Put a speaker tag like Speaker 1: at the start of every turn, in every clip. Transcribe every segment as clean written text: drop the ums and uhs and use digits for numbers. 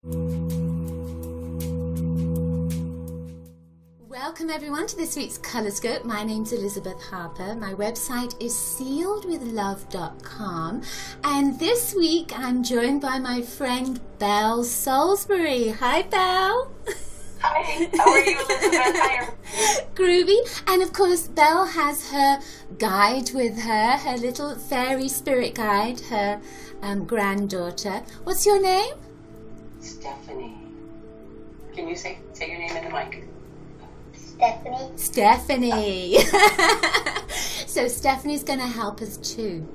Speaker 1: Welcome everyone to this week's ColorScope. My name's Elizabeth Harper. My website is sealedwithlove.com, and this week I'm joined by my friend Belle Salisbury. Hi Belle.
Speaker 2: Hi, how are you, Elizabeth? Hi.
Speaker 1: Groovy. And of course Belle has her guide with her, her little fairy spirit guide, her granddaughter. What's your name?
Speaker 2: Stephanie. Can you say your name in the mic?
Speaker 1: Stephanie. So Stephanie's going to help us too.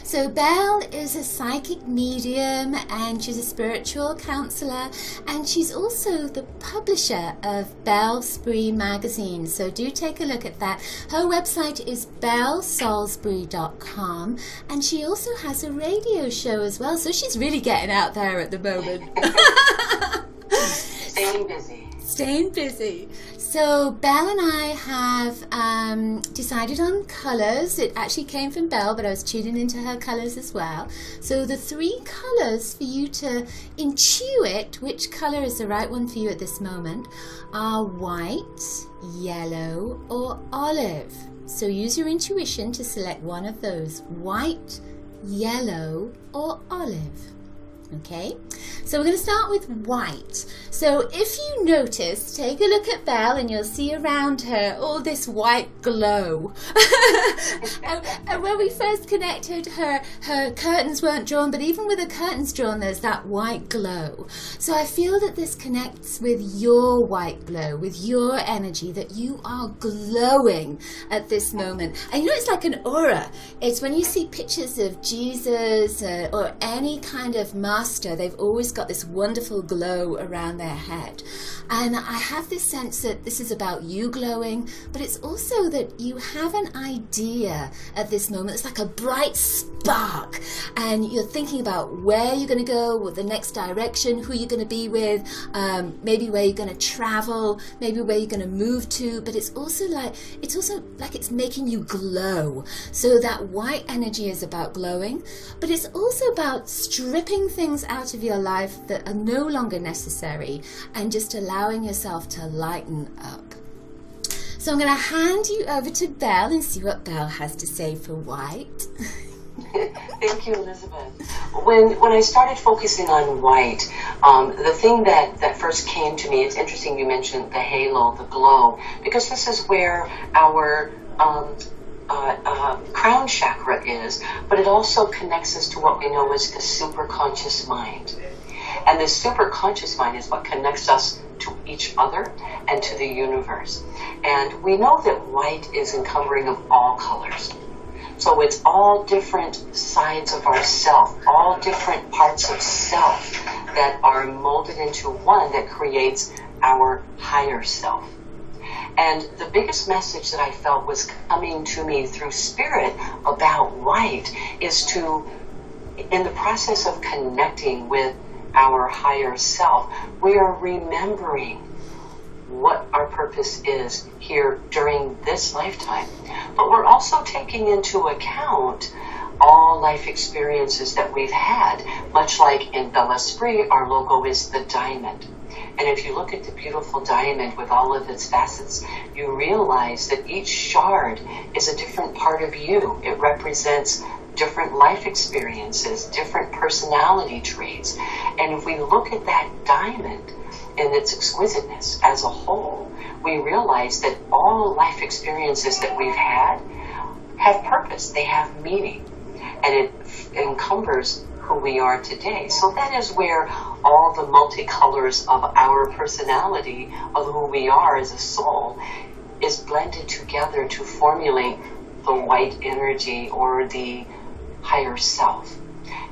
Speaker 1: So Belle is a psychic medium, and she's a spiritual counselor, and she's also the publisher of Belle Salisbury magazine. So do take a look at that. Her website is bellesalisbury.com, and she also has a radio show as well. So she's really getting out there at the moment. Staying busy. So Belle and I have decided on colours. It actually came from Belle, but I was tuning into her colours as well. So the 3 colours for you to intuit which colour is the right one for you at this moment are white, yellow, or olive. So use your intuition to select one of those: white, yellow, or olive. Okay, so we're going to start with white. So if you notice, take a look at Belle and you'll see around her all this white glow. and when we first connected, her curtains weren't drawn, but even with the curtains drawn, there's that white glow. So I feel that this connects with your white glow, with your energy, that you are glowing at this moment. And you know, it's like an aura. It's when you see pictures of Jesus or any kind of master, they've always got this wonderful glow around their head. And I have this sense that this is about you glowing, but it's also that you have an idea at this moment. It's like a bright spark, and you're thinking about where you're going to go, what the next direction, who you're going to be with, maybe where you're going to travel, maybe where you're going to move to. But it's also like it's making you glow. So that white energy is about glowing, but it's also about stripping things out of your life that are no longer necessary and just allowing yourself to lighten up. So I'm going to hand you over to Belle and see what Belle has to say for white.
Speaker 2: Thank you, Elizabeth. When I started focusing on white, the thing that first came to me, it's interesting you mentioned the halo, the glow, because this is where our crown chakra is, but it also connects us to what we know as the superconscious mind. And the superconscious mind is what connects us to each other and to the universe. And we know that white is encumbering of all colors. So it's all different sides of ourself, all different parts of self that are molded into one that creates our higher self. And the biggest message that I felt was coming to me through spirit about white is to, in the process of connecting with our higher self, we are remembering what our purpose is here during this lifetime. But we're also taking into account all life experiences that we've had, much like in Belle Salisbury, our logo is the diamond. And if you look at the beautiful diamond with all of its facets, you realize that each shard is a different part of you. It represents different life experiences, different personality traits. And if we look at that diamond and its exquisiteness as a whole, we realize that all life experiences that we've had have purpose, they have meaning, and it encumbers who we are today. So that is where all the multicolors of our personality, of who we are as a soul, is blended together to formulate the white energy or the higher self.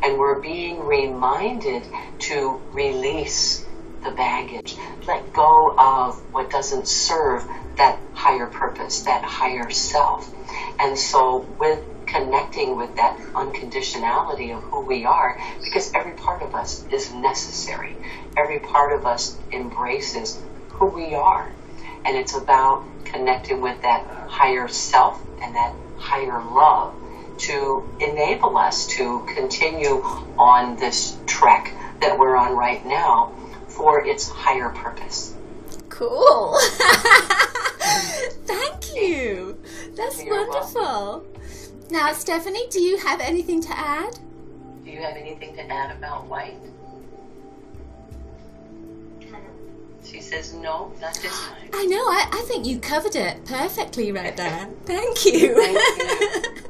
Speaker 2: And we're being reminded to release the baggage, let go of what doesn't serve that higher purpose, that higher self. And so with connecting with that unconditionality of who we are, because every part of us is necessary. Every part of us embraces who we are. And it's about connecting with that higher self and that higher love to enable us to continue on this trek that we're on right now for its higher purpose.
Speaker 1: Cool. Thank you. That's
Speaker 2: You're
Speaker 1: wonderful.
Speaker 2: welcome.
Speaker 1: Now, Stephanie, do you have anything to add?
Speaker 2: Do you have anything to add about white? She says no, not this time.
Speaker 1: I know. I think you covered it perfectly right there. Thank you.
Speaker 2: Thank you.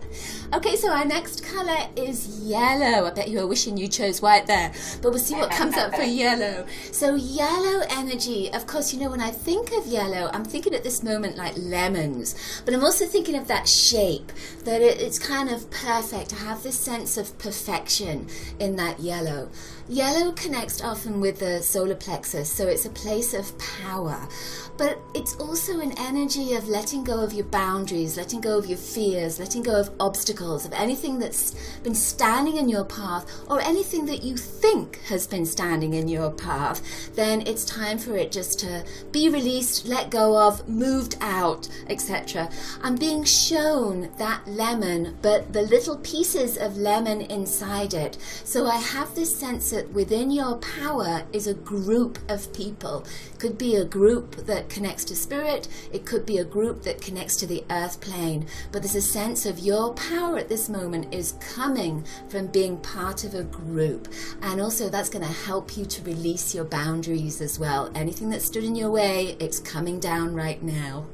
Speaker 1: Okay, so our next color is yellow. I bet you were wishing you chose white there, but we'll see what comes up for yellow. So yellow energy, of course, you know, when I think of yellow, I'm thinking at this moment like lemons, but I'm also thinking of that shape, that it's kind of perfect. I have this sense of perfection in that yellow. Yellow connects often with the solar plexus, so it's a place of power. But it's also an energy of letting go of your boundaries, letting go of your fears, letting go of obstacles, of anything that's been standing in your path, or anything that you think has been standing in your path. Then it's time for it just to be released, let go of, moved out, etc. I'm being shown that lemon, but the little pieces of lemon inside it. So I have this sense that within your power is a group of people. It could be a group that connects to spirit, it could be a group that connects to the earth plane, but there's a sense of your power at this moment is coming from being part of a group, and also that's going to help you to release your boundaries as well. Anything that stood in your way, it's coming down right now.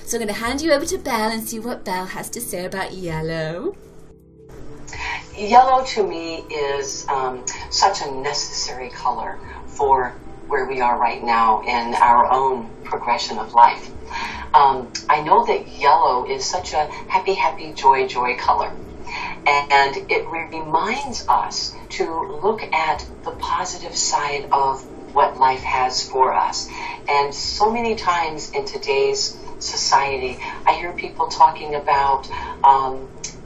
Speaker 1: So I'm going to hand you over to Belle and see what Belle has to say about yellow.
Speaker 2: Yellow to me is such a necessary color for where we are right now in our own progression of life. I know that yellow is such a happy, happy, joy, joy color. And it reminds us to look at the positive side of what life has for us. And so many times in today's society, I hear people talking about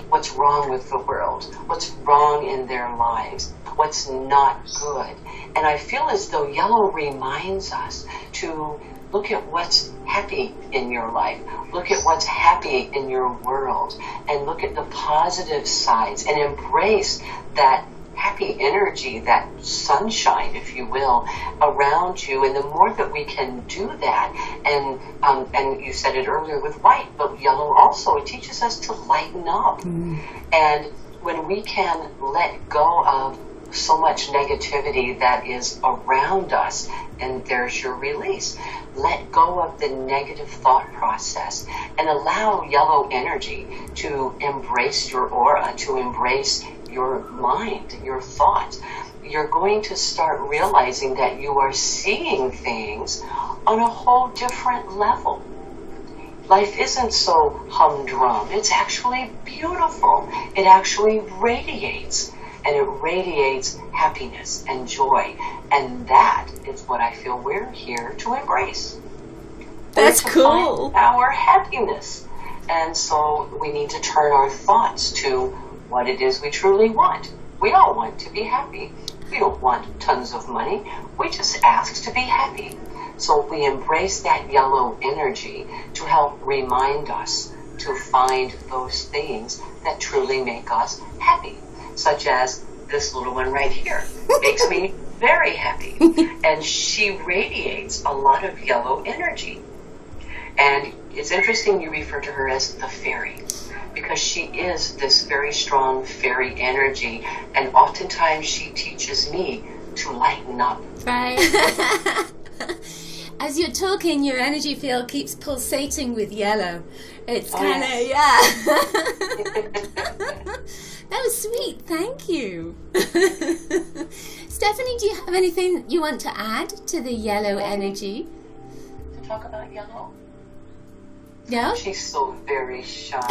Speaker 2: what's wrong with the world, what's wrong in their lives, what's not good. And I feel as though yellow reminds us to look at what's happy in your life, look at what's happy in your world, and look at the positive sides and embrace that happy energy, that sunshine, if you will, around you. And the more that we can do that, and you said it earlier with white, but yellow also, it teaches us to lighten up. And when we can let go of so much negativity that is around us, and there's your release. Let go of the negative thought process and allow yellow energy to embrace your aura, to embrace your mind, your thoughts. You're going to start realizing that you are seeing things on a whole different level. Life isn't so humdrum. It's actually beautiful. It actually radiates. And it radiates happiness and joy. And that is what I feel we're here to embrace.
Speaker 1: That's cool.
Speaker 2: Our happiness. And so we need to turn our thoughts to what it is we truly want. We all want to be happy. We don't want tons of money. We just ask to be happy. So we embrace that yellow energy to help remind us to find those things that truly make us happy. Such as this little one right here. Makes me very happy. And she radiates a lot of yellow energy. And it's interesting you refer to her as the fairy, because she is this very strong fairy energy, and oftentimes she teaches me to lighten up.
Speaker 1: Right. As you're talking, your energy field keeps pulsating with yellow. It's kind of, That was sweet, thank you. Stephanie, do you have anything you want to add to the yellow energy?
Speaker 2: To talk about yellow?
Speaker 1: No?
Speaker 2: She's so very shy.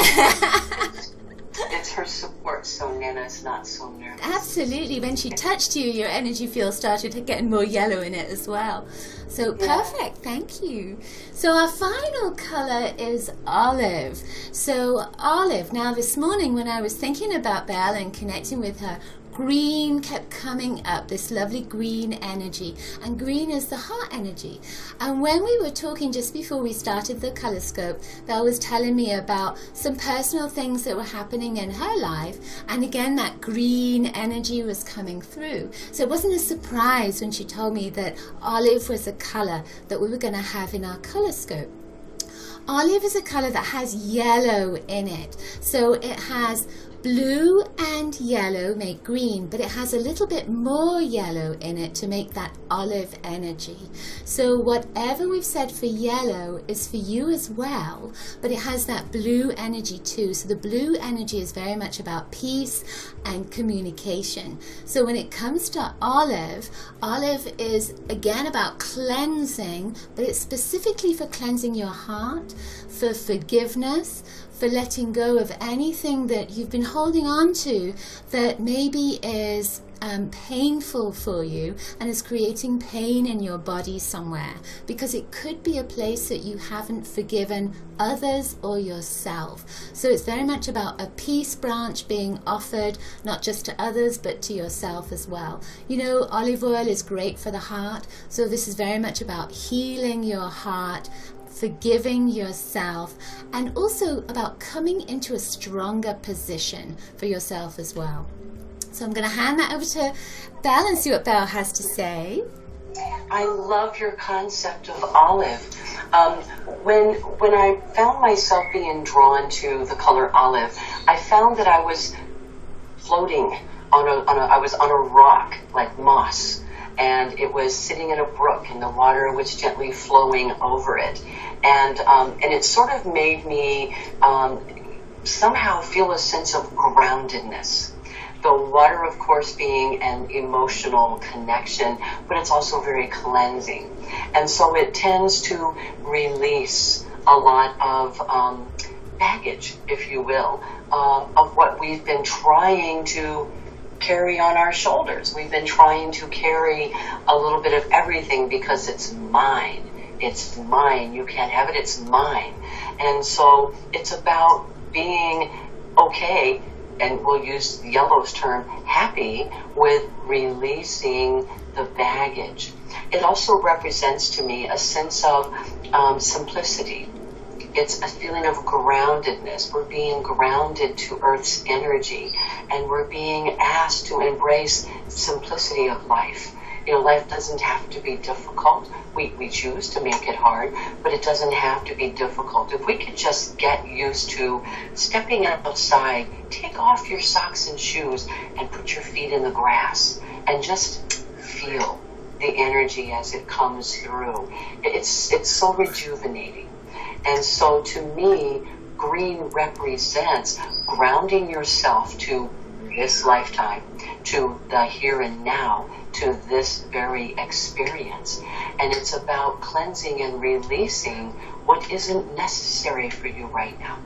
Speaker 2: It's her support, so Nana's not so nervous.
Speaker 1: Absolutely. When she touched you, your energy field started getting more yellow in it as well. So perfect. Thank you. So our final color is olive. So olive. Now this morning when I was thinking about Belle and connecting with her green kept coming up, this lovely green energy, and green is the heart energy. And when we were talking just before we started the ColorScope, Belle was telling me about some personal things that were happening in her life, and again that green energy was coming through. So it wasn't a surprise when she told me that olive was a color that we were going to have in our ColorScope. Olive is a color that has yellow in it, so it has blue and yellow make green, but it has a little bit more yellow in it to make that olive energy. So whatever we've said for yellow is for you as well, but it has that blue energy too. So the blue energy is very much about peace and communication. So when it comes to olive, olive is again about cleansing, but it's specifically for cleansing your heart, for forgiveness, for letting go of anything that you've been holding on to that maybe is painful for you and is creating pain in your body somewhere, because it could be a place that you haven't forgiven others or yourself. So it's very much about a peace branch being offered, not just to others but to yourself as well. You know, olive oil is great for the heart, so this is very much about healing your heart, forgiving yourself, and also about coming into a stronger position for yourself as well. So I'm going to hand that over to Belle and see what Belle has to say.
Speaker 2: I love your concept of olive. When I found myself being drawn to the color olive, I found that I was floating I was on a rock like moss, and it was sitting in a brook and the water was gently flowing over it, and it sort of made me somehow feel a sense of groundedness. The water, of course, being an emotional connection, but it's also very cleansing. And so it tends to release a lot of baggage, if you will, of what we've been trying to carry on our shoulders. We've been trying to carry a little bit of everything because it's mine. It's mine. You can't have it. It's mine. And so it's about being okay, and we'll use Yellow's term, happy, with releasing the baggage. It also represents to me a sense of simplicity. It's a feeling of groundedness. We're being grounded to Earth's energy, and we're being asked to embrace simplicity of life. You know, life doesn't have to be difficult. We choose to make it hard, but it doesn't have to be difficult. If we could just get used to stepping outside, take off your socks and shoes and put your feet in the grass and just feel the energy as it comes through. It's so rejuvenating. And so to me, green represents grounding yourself to this lifetime, to the here and now, to this very experience. And it's about cleansing and releasing what isn't necessary for you right now.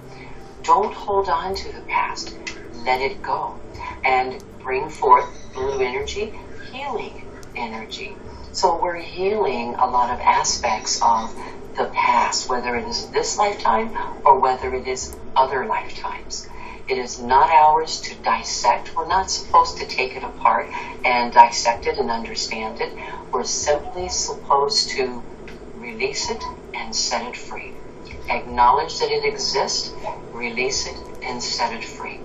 Speaker 2: Don't hold on to the past. Let it go. And bring forth blue energy, healing energy. So we're healing a lot of aspects of the past, whether it is this lifetime or whether it is other lifetimes. It is not ours to dissect. We're not supposed to take it apart and dissect it and understand it. We're simply supposed to release it and set it free. Acknowledge that it exists, release it, and set it free.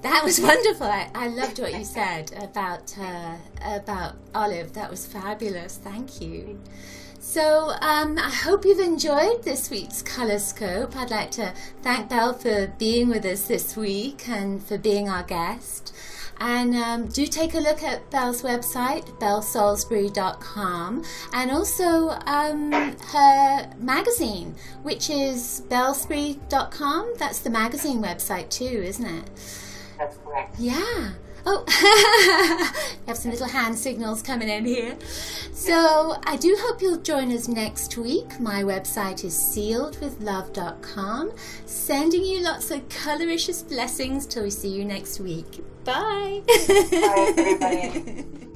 Speaker 1: That was wonderful. I loved what you said about olive. That was fabulous. Thank you. So I hope you've enjoyed this week's ColorScope. I'd like to thank Belle for being with us this week and for being our guest. And do take a look at Belle's website, bellesalisbury.com, and also her magazine, which is bellesalisbury.com. That's the magazine website too, isn't it?
Speaker 2: That's correct.
Speaker 1: Yeah. Oh, we have some little hand signals coming in here. So I do hope you'll join us next week. My website is sealedwithlove.com. Sending you lots of coloricious blessings till we see you next week. Bye.
Speaker 2: Bye, everybody.